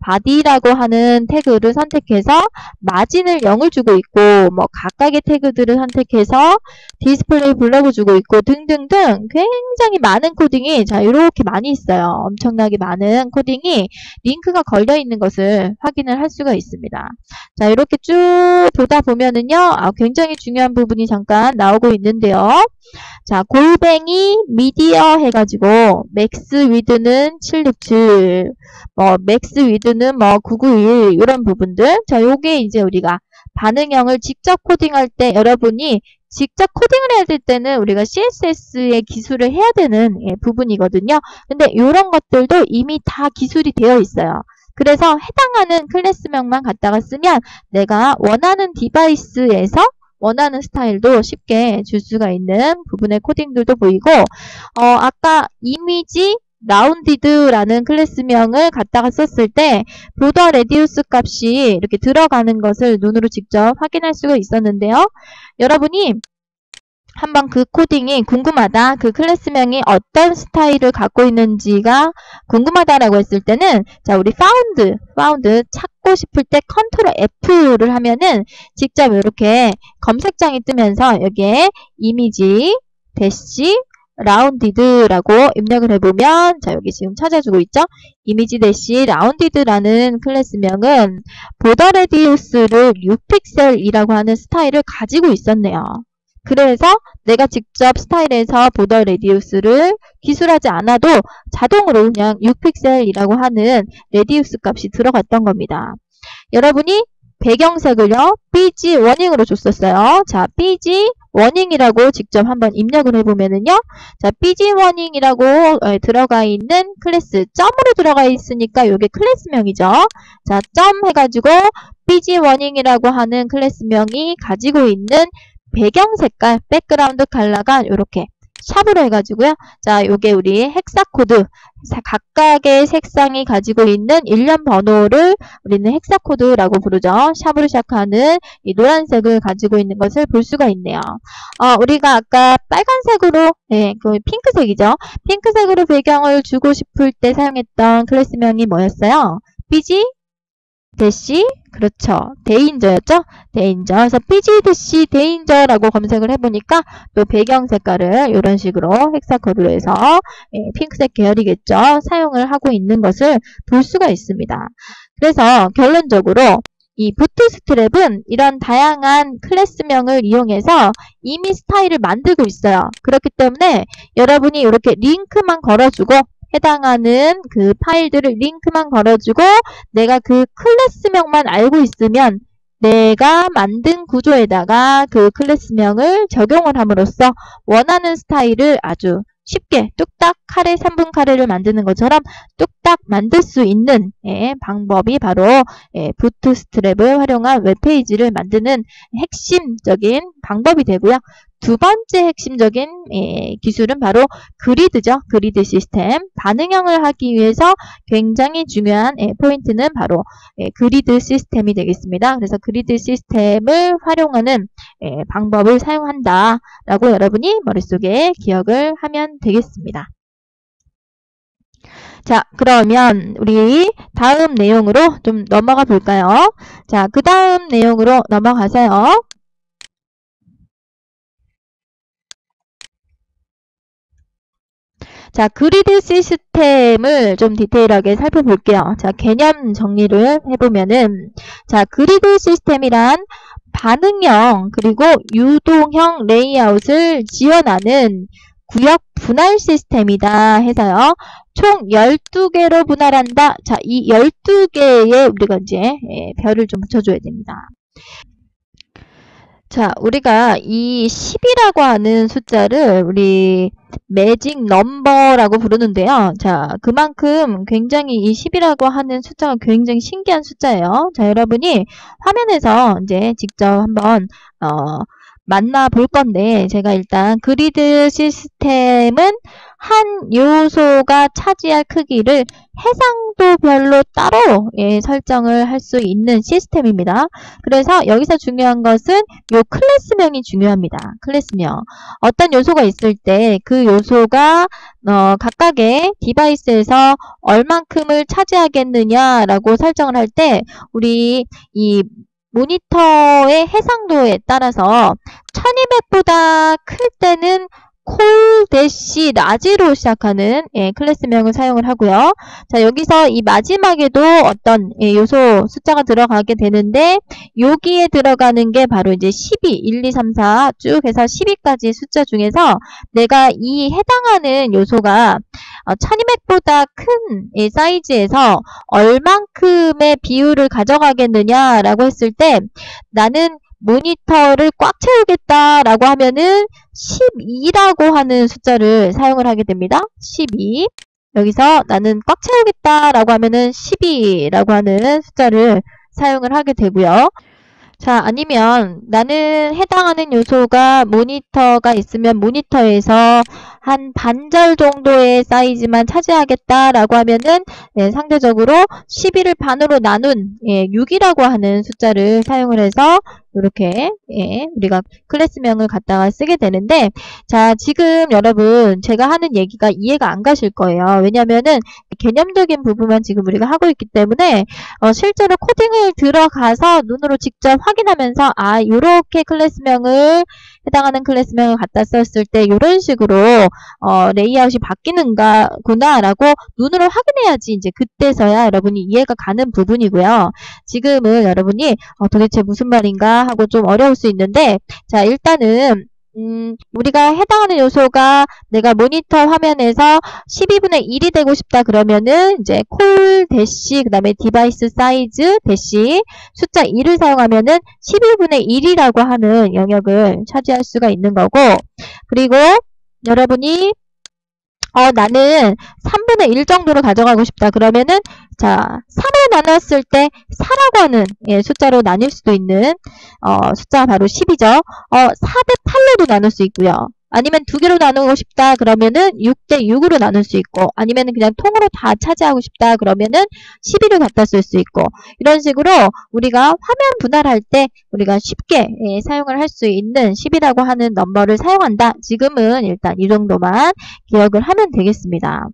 Speaker 1: body라고 하는 태그를 선택해서 마진을 0을 주고 있고 뭐 각각의 태그들을 선택해서 디스플레이 블럭을 주고 있고 등등등 굉장히 많은 코딩이 자 이렇게 많이 있어요. 엄청나게 많은 코딩이 링크가 걸려 있는 것을 확인을 할 수가 있습니다. 자 이렇게 쭉 보다 보면은요 굉장히 중요한 부분이 잠깐 나오고 있는데요. 자 골뱅이 미디어 해가지고 맥스 위드는 767 뭐 맥스 위드는 뭐 991 이런 부분들 자 요게 이제 우리가 반응형을 직접 코딩할 때 여러분이 직접 코딩을 해야 될 때는 우리가 CSS의 기술을 해야 되는 부분이거든요. 근데 이런 것들도 이미 다 기술이 되어 있어요. 그래서 해당하는 클래스명만 갖다가 쓰면 내가 원하는 디바이스에서 원하는 스타일도 쉽게 줄 수가 있는 부분의 코딩들도 보이고 아까 이미지 라운디드라는 클래스명을 갖다가 썼을 때 보더 레디우스 값이 이렇게 들어가는 것을 눈으로 직접 확인할 수가 있었는데요. 여러분이 한번 그 코딩이 궁금하다. 그 클래스명이 어떤 스타일을 갖고 있는지가 궁금하다라고 했을 때는 자 우리 found 찾고 싶을 때 컨트롤 F를 하면은 직접 이렇게 검색창이 뜨면서 여기에 이미지 대시 라운디드라고 입력을 해보면 자 여기 지금 찾아주고 있죠. 이미지 대시 라운디드라는 클래스명은 보더 레디우스를 6픽셀이라고 하는 스타일을 가지고 있었네요. 그래서 내가 직접 스타일에서 보더 레디우스를 기술하지 않아도 자동으로 그냥 6픽셀이라고 하는 레디우스 값이 들어갔던 겁니다. 여러분이 배경색을요, BG 워닝으로 줬었어요. 자, BG 워닝이라고 직접 한번 입력을 해보면은요, 자, BG 워닝이라고 들어가 있는 클래스, 점으로 들어가 있으니까 이게 클래스명이죠. 자, 점 해가지고 BG 워닝이라고 하는 클래스명이 가지고 있는 배경 색깔, 백그라운드 컬러가 이렇게 샵으로 해가지고요. 자, 요게 우리 헥사 코드, 각각의 색상이 가지고 있는 일련 번호를 우리는 헥사 코드라고 부르죠. 샵으로 시작하는 이 노란색을 가지고 있는 것을 볼 수가 있네요. 우리가 아까 빨간색으로, 그 핑크색이죠. 핑크색으로 배경을 주고 싶을 때 사용했던 클래스명이 뭐였어요? BG 대시 그렇죠. 데인저였죠? 데인저. 그래서 BG 데인저라고 검색을 해보니까 또 배경 색깔을 이런 식으로 헥사코드로 해서 핑크색 계열이겠죠. 사용을 하고 있는 것을 볼 수가 있습니다. 그래서 결론적으로 이 부트스트랩은 이런 다양한 클래스명을 이용해서 이미 스타일을 만들고 있어요. 그렇기 때문에 여러분이 이렇게 링크만 걸어주고 해당하는 그 파일들을 링크만 걸어주고 내가 그 클래스명만 알고 있으면 내가 만든 구조에다가 그 클래스명을 적용을 함으로써 원하는 스타일을 아주 쉽게 뚝딱 카레 3분 카레를 만드는 것처럼 딱 만들 수 있는 방법이 바로 부트스트랩을 활용한 웹페이지를 만드는 핵심적인 방법이 되고요. 두 번째 핵심적인 기술은 바로 그리드죠. 그리드 시스템. 반응형을 하기 위해서 굉장히 중요한 포인트는 바로 그리드 시스템이 되겠습니다. 그래서 그리드 시스템을 활용하는 방법을 사용한다 라고 여러분이 머릿속에 기억을 하면 되겠습니다. 자, 그러면 우리 다음 내용으로 좀 넘어가 볼까요? 자, 그 다음 내용으로 넘어가세요. 자, 그리드 시스템을 좀 디테일하게 살펴볼게요. 자, 개념 정리를 해보면은, 자, 그리드 시스템이란 반응형 그리고 유동형 레이아웃을 지원하는 구역 분할 시스템이다 해서요. 총 12개로 분할한다. 자, 이 12개에 우리가 이제 별을 좀 붙여줘야 됩니다. 자, 우리가 이 10이라고 하는 숫자를 우리 매직 넘버라고 부르는데요. 자, 그만큼 굉장히 이 10이라고 하는 숫자가 굉장히 신기한 숫자예요. 자, 여러분이 화면에서 이제 직접 한번 만나볼 건데, 제가 일단 그리드 시스템은 한 요소가 차지할 크기를 해상도별로 따로 설정을 할 수 있는 시스템입니다. 그래서 여기서 중요한 것은 요 클래스명이 중요합니다. 클래스명. 어떤 요소가 있을 때 그 요소가 각각의 디바이스에서 얼만큼을 차지하겠느냐라고 설정을 할 때 우리 이 모니터의 해상도에 따라서 1200보다 클 때는 콜 대시 라지로 시작하는 클래스명을 사용을 하고요. 자, 여기서 이 마지막에도 어떤 요소 숫자가 들어가게 되는데 여기에 들어가는 게 바로 이제 12, 1, 2, 3, 4 쭉 해서 12까지 숫자 중에서 내가 이 해당하는 요소가 1200보다 큰 사이즈에서 얼만큼의 비율을 가져가겠느냐라고 했을 때 나는 모니터를 꽉 채우겠다라고 하면은 12라고 하는 숫자를 사용을 하게 됩니다. 12. 여기서 나는 꽉 채우겠다라고 하면은 12라고 하는 숫자를 사용을 하게 되고요. 자, 아니면 나는 해당하는 요소가 모니터가 있으면 모니터에서 한 반절 정도의 사이즈만 차지하겠다라고 하면은 상대적으로 12를 반으로 나눈 6이라고 하는 숫자를 사용을 해서 이렇게 우리가 클래스명을 갖다가 쓰게 되는데, 자, 지금 여러분 제가 하는 얘기가 이해가 안 가실 거예요. 왜냐면은 개념적인 부분만 지금 우리가 하고 있기 때문에 실제로 코딩을 들어가서 눈으로 직접 확인하면서 요렇게 클래스명을 해당하는 클래스명을 갖다 썼을 때 이런 식으로 레이아웃이 바뀌는구나 라고 눈으로 확인해야지 이제 그때서야 여러분이 이해가 가는 부분이고요. 지금은 여러분이 도대체 무슨 말인가 하고 좀 어려울 수 있는데, 자, 일단은 우리가 해당하는 요소가 내가 모니터 화면에서 12분의 1이 되고 싶다 그러면은 이제 콜 대시 그 다음에 디바이스 사이즈 대시 숫자 2를 사용하면은 12분의 1이라고 하는 영역을 차지할 수가 있는 거고, 그리고 여러분이 나는 3분의 1 정도로 가져가고 싶다 그러면은 자, 3을 나눴을 때 4라고 하는 숫자로 나뉠 수도 있는 숫자가 바로 10이죠. 4대 8로도 나눌 수 있고요. 아니면 두 개로 나누고 싶다 그러면은 6대 6으로 나눌 수 있고, 아니면 그냥 통으로 다 차지하고 싶다 그러면은 12를 갖다 쓸 수 있고, 이런 식으로 우리가 화면 분할할 때 우리가 쉽게 사용을 할 수 있는 10이라고 하는 넘버를 사용한다. 지금은 일단 이 정도만 기억을 하면 되겠습니다.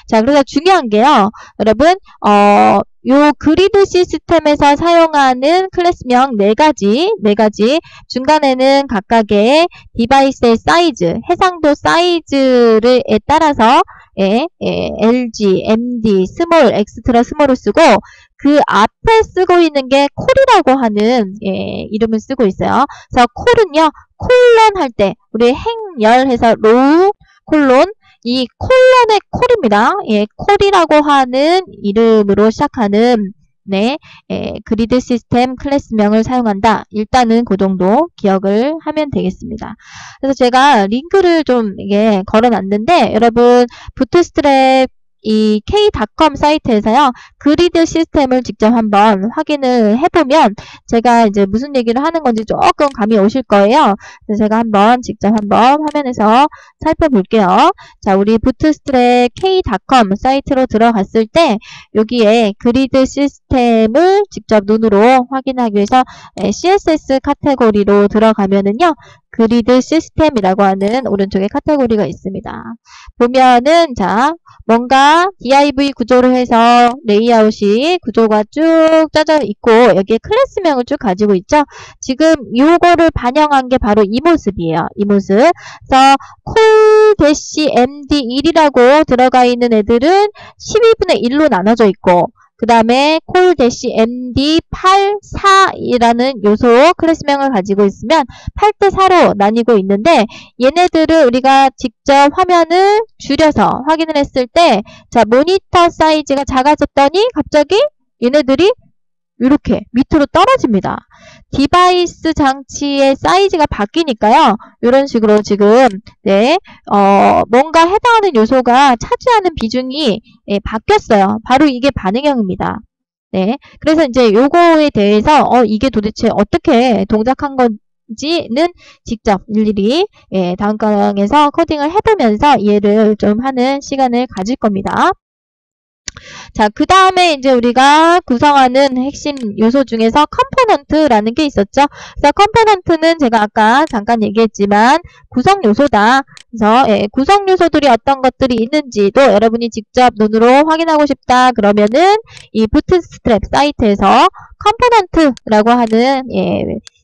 Speaker 1: 자, 그래서 중요한 게요, 여러분, 요 그리드 시스템에서 사용하는 클래스명 4가지, 중간에는 각각의 디바이스의 사이즈, 해상도 사이즈에 따라서 LG, MD, 스몰, 엑스트라 스몰을 쓰고, 그 앞에 쓰고 있는 게 콜이라고 하는 이름을 쓰고 있어요. 그래서 콜은요, 콜론 할 때 우리 행열해서 로우, 콜론, 이 콜론의 콜입니다. 콜이라고 하는 이름으로 시작하는 그리드 시스템 클래스명을 사용한다. 일단은 그 정도 기억을 하면 되겠습니다. 그래서 제가 링크를 좀 걸어놨는데, 여러분 부트스트랩 이 k.com 사이트에서요, 그리드 시스템을 직접 한번 확인을 해보면 제가 이제 무슨 얘기를 하는 건지 조금 감이 오실 거예요. 그래서 제가 직접 한번 화면에서 살펴볼게요. 자, 우리 부트스트랩 k.com 사이트로 들어갔을 때 여기에 그리드 시스템을 직접 눈으로 확인하기 위해서 CSS 카테고리로 들어가면은요, 그리드 시스템이라고 하는 오른쪽에 카테고리가 있습니다. 보면은 자, 뭔가 div 구조로 해서 레이아웃이 구조가 쭉 짜져 있고 여기에 클래스명을 쭉 가지고 있죠. 지금 요거를 반영한 게 바로 이 모습이에요. 이 모습. 그래서 콜-md1이라고 들어가 있는 애들은 12분의 1로 나눠져 있고, 그 다음에 콜-md84이라는 요소 클래스명을 가지고 있으면 8대4로 나뉘고 있는데, 얘네들을 우리가 직접 화면을 줄여서 확인을 했을 때, 자, 모니터 사이즈가 작아졌더니 갑자기 얘네들이 이렇게 밑으로 떨어집니다. 디바이스 장치의 사이즈가 바뀌니까요. 이런 식으로 지금 뭔가 해당하는 요소가 차지하는 비중이 바뀌었어요. 바로 이게 반응형입니다. 네, 그래서 이제 요거에 대해서 이게 도대체 어떻게 동작한 건지는 직접 일일이 다음 강에서 코딩을 해보면서 이해를 좀 하는 시간을 가질 겁니다. 자, 그 다음에 이제 우리가 구성하는 핵심 요소 중에서 컴포넌트라는 게 있었죠. 그래서 컴포넌트는 제가 아까 잠깐 얘기했지만 구성 요소다. 그래서 구성 요소들이 어떤 것들이 있는지도 여러분이 직접 눈으로 확인하고 싶다. 그러면은 이 부트스트랩 사이트에서 컴포넌트라고 하는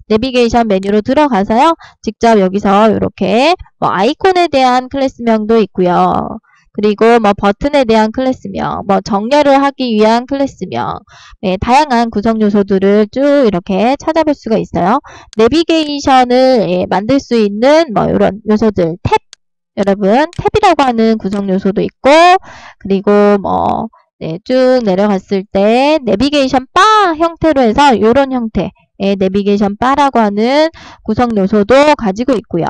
Speaker 1: 내비게이션 메뉴로 들어가서요. 직접 여기서 이렇게 아이콘에 대한 클래스명도 있고요. 그리고 버튼에 대한 클래스명, 정렬을 하기 위한 클래스명, 다양한 구성 요소들을 쭉 이렇게 찾아볼 수가 있어요. 내비게이션을 만들 수 있는 이런 요소들, 탭, 여러분 탭이라고 하는 구성 요소도 있고, 그리고 쭉 내려갔을 때 내비게이션 바 형태로 해서 이런 형태. 내비게이션 바라고 하는 구성 요소도 가지고 있고요.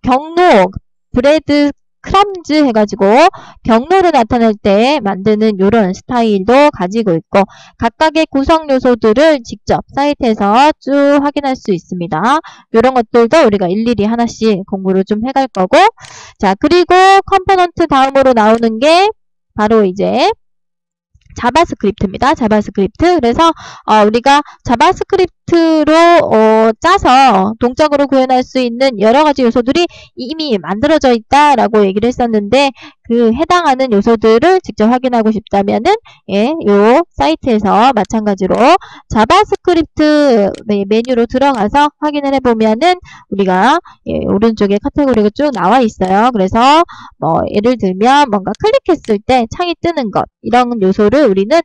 Speaker 1: 경로, 브레드 크럼즈 해가지고 경로를 나타낼 때 만드는 이런 스타일도 가지고 있고, 각각의 구성 요소들을 직접 사이트에서 쭉 확인할 수 있습니다. 이런 것들도 우리가 일일이 하나씩 공부를 좀 해갈 거고, 자, 그리고 컴포넌트 다음으로 나오는 게 바로 이제 자바스크립트입니다. 자바스크립트. 그래서 우리가 자바스크립트로 짜서 동작으로 구현할 수 있는 여러 가지 요소들이 이미 만들어져 있다라고 얘기를 했었는데, 그 해당하는 요소들을 직접 확인하고 싶다면은 요 사이트에서 마찬가지로 자바스크립트 메뉴로 들어가서 확인을 해보면은 우리가 오른쪽에 카테고리가 쭉 나와 있어요. 그래서 예를 들면 뭔가 클릭했을 때 창이 뜨는 것, 이런 요소를 우리는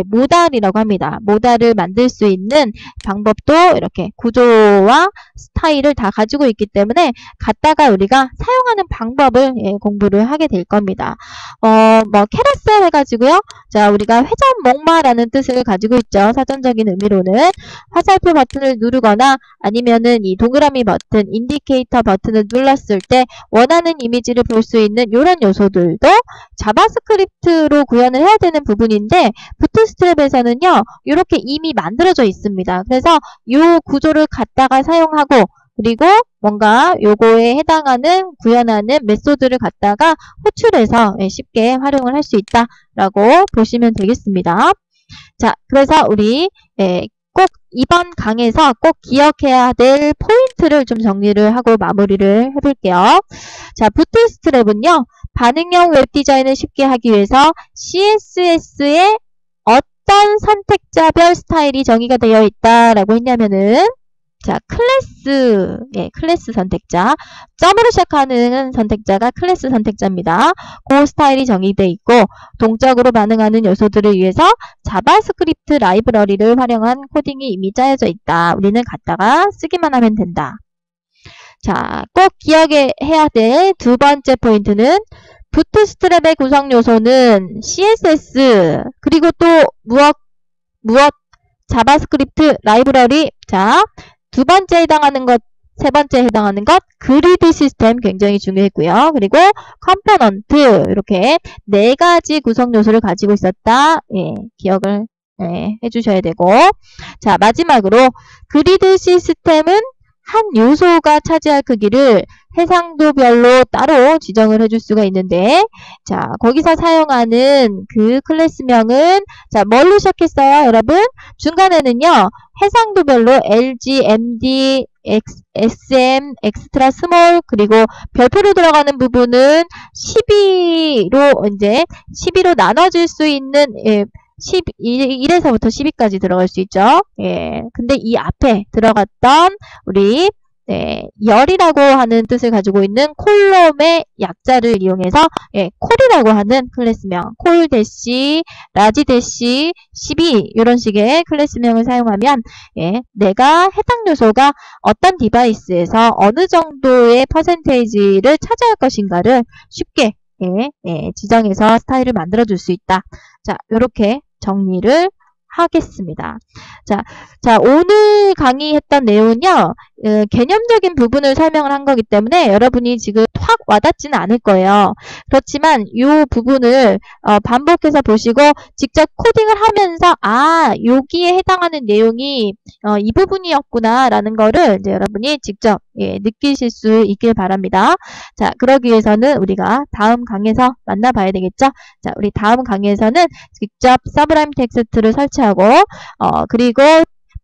Speaker 1: 모달이라고 합니다. 모달을 만들 수 있는 방법도 이렇게 구조와 스타일을 다 가지고 있기 때문에 갖다가 우리가 사용하는 방법을 공부를 하게 될 겁니다. 캐러셀 해가지고요. 자, 우리가 회전 목마라는 뜻을 가지고 있죠. 사전적인 의미로는 화살표 버튼을 누르거나 아니면은 이 동그라미 버튼, 인디케이터 버튼을 눌렀을 때 원하는 이미지를 볼 수 있는 이런 요소들도 자바스크립트로 구현을 해야 되는 부분인데, 부트스트랩에서는요, 이렇게 이미 만들어져 있습니다. 그래서 이 구조를 갖다가 사용하고, 그리고 뭔가 요거에 해당하는 구현하는 메소드를 갖다가 호출해서 쉽게 활용을 할 수 있다라고 보시면 되겠습니다. 자, 그래서 우리 꼭 이번 강에서 꼭 기억해야 될 포인트를 좀 정리를 하고 마무리를 해볼게요. 자, 부트스트랩은요, 반응형 웹 디자인을 쉽게 하기 위해서 CSS에 어떤 선택자별 스타일이 정의가 되어 있다라고 했냐면은, 자, 클래스 선택자. 점으로 시작하는 선택자가 클래스 선택자입니다. 그 스타일이 정의되어 있고, 동적으로 반응하는 요소들을 위해서 자바스크립트 라이브러리를 활용한 코딩이 이미 짜여져 있다. 우리는 갖다가 쓰기만 하면 된다. 자, 꼭 기억해야 될 두 번째 포인트는 부트스트랩의 구성 요소는 CSS, 그리고 또 무엇? 자바스크립트 라이브러리. 자, 두 번째 해당하는 것 세 번째 해당하는 것 그리드 시스템 굉장히 중요했고요. 그리고 컴포넌트 이렇게 네 가지 구성 요소를 가지고 있었다. 예, 기억을 해주셔야 되고 자 마지막으로 그리드 시스템은 한 요소가 차지할 크기를 해상도별로 따로 지정을 해줄 수가 있는데 자 거기서 사용하는 그 클래스명은 자 뭘로 시작했어요 여러분? 중간에는요 해상도별로 LG, MD, SM, 엑스트라 스몰 그리고 별표로 들어가는 부분은 12로 이제 12로 나눠질 수 있는 1에서부터 12까지 들어갈 수 있죠. 예. 근데 이 앞에 들어갔던 우리 열이라고 하는 뜻을 가지고 있는 콜롬의 약자를 이용해서 콜이라고 하는 클래스명 콜 대시, 라지 대시, 12 이런 식의 클래스명을 사용하면 내가 해당 요소가 어떤 디바이스에서 어느 정도의 퍼센테이지를 차지할 것인가를 쉽게 지정해서 스타일을 만들어 줄 수 있다. 자, 이렇게 정리를 하겠습니다. 자, 오늘 강의했던 내용은요, 개념적인 부분을 설명을 한 거기 때문에 여러분이 지금 확 와닿지는 않을 거예요. 그렇지만 이 부분을 반복해서 보시고 직접 코딩을 하면서 여기에 해당하는 내용이 이 부분이었구나 라는 거를 이제 여러분이 직접 느끼실 수 있길 바랍니다. 자, 그러기 위해서는 우리가 다음 강의에서 만나봐야 되겠죠? 자, 우리 다음 강의에서는 직접 서브라임 텍스트를 설치하고 그리고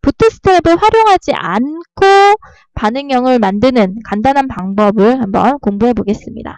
Speaker 1: 부트스트랩을 활용하지 않고 반응형을 만드는 간단한 방법을 한번 공부해 보겠습니다.